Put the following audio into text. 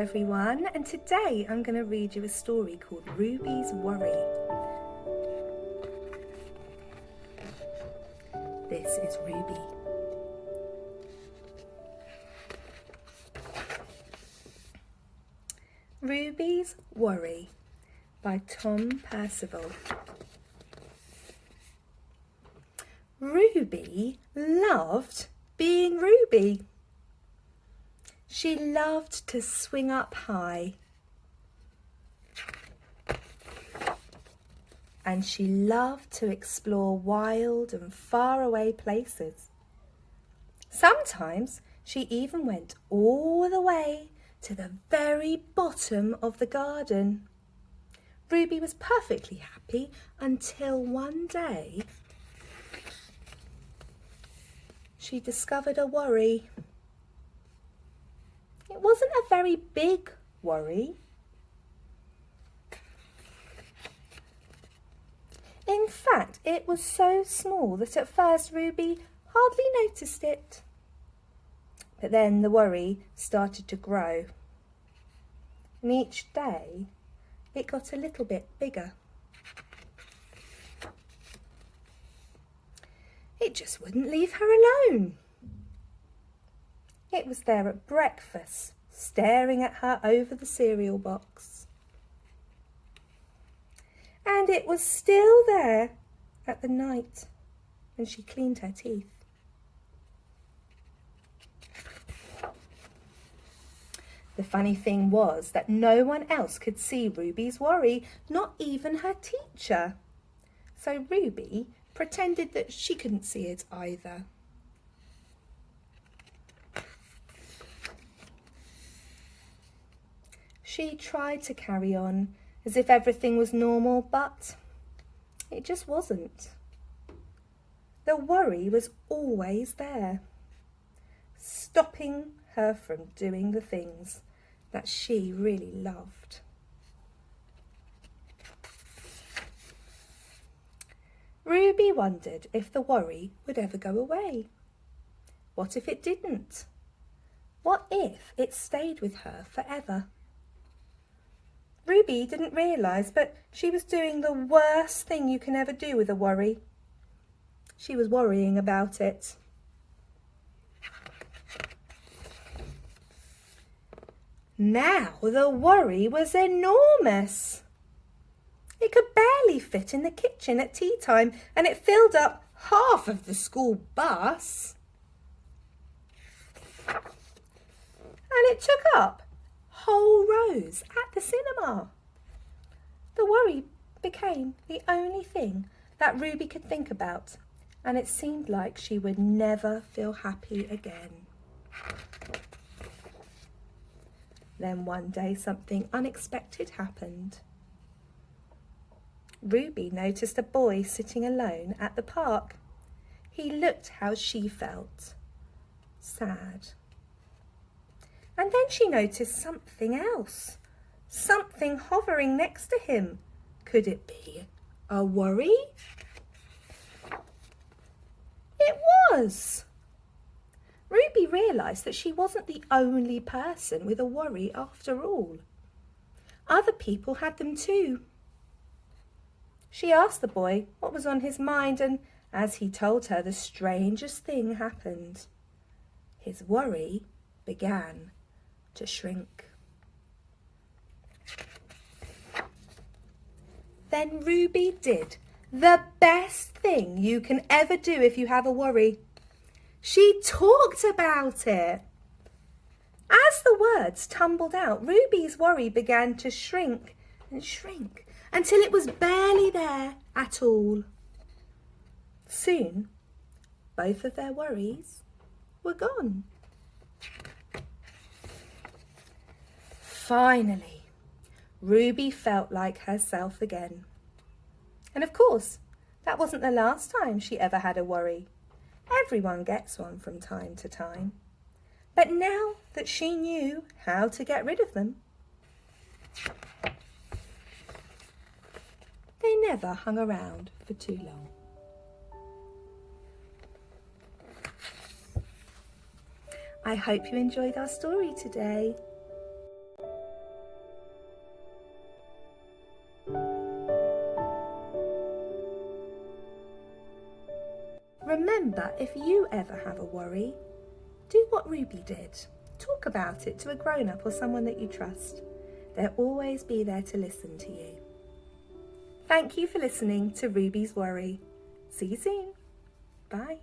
everyone, and today I'm going to read you a story called Ruby's Worry. This is Ruby. Ruby's Worry by Tom Percival. Ruby loved being Ruby. She loved to swing up high, and she loved to explore wild and faraway places. Sometimes she even went all the way to the very bottom of the garden. Ruby was perfectly happy until one day she discovered a worry. It wasn't a very big worry. In fact, it was so small that at first Ruby hardly noticed it. But then the worry started to grow, and each day it got a little bit bigger. It just wouldn't leave her alone. It was there at breakfast, staring at her over the cereal box. And it was still there at the night when she cleaned her teeth. The funny thing was that no one else could see Ruby's worry, not even her teacher. So Ruby pretended that she couldn't see it either. She tried to carry on as if everything was normal, but it just wasn't. The worry was always there, stopping her from doing the things that she really loved. Ruby wondered if the worry would ever go away. What if it didn't? What if it stayed with her forever? Ruby didn't realise, but she was doing the worst thing you can ever do with a worry. She was worrying about it. Now the worry was enormous. It could barely fit in the kitchen at tea time, and it filled up half of the school bus. And it took up whole rows at the cinema. The worry became the only thing that Ruby could think about, and it seemed like she would never feel happy again. Then one day something unexpected happened. Ruby noticed a boy sitting alone at the park. He looked how she felt, sad. And then she noticed something else, something hovering next to him. Could it be a worry? It was. Ruby realised that she wasn't the only person with a worry after all. Other people had them too. She asked the boy what was on his mind, and as he told her, the strangest thing happened. His worry began to shrink. Then Ruby did the best thing you can ever do if you have a worry. She talked about it. As the words tumbled out, Ruby's worry began to shrink and shrink until it was barely there at all. Soon, both of their worries were gone. Finally, Ruby felt like herself again. And of course, that wasn't the last time she ever had a worry. Everyone gets one from time to time. But now that she knew how to get rid of them, they never hung around for too long. I hope you enjoyed our story today. Remember, if you ever have a worry, do what Ruby did. Talk about it to a grown-up or someone that you trust. They'll always be there to listen to you. Thank you for listening to Ruby's Worry. See you soon. Bye.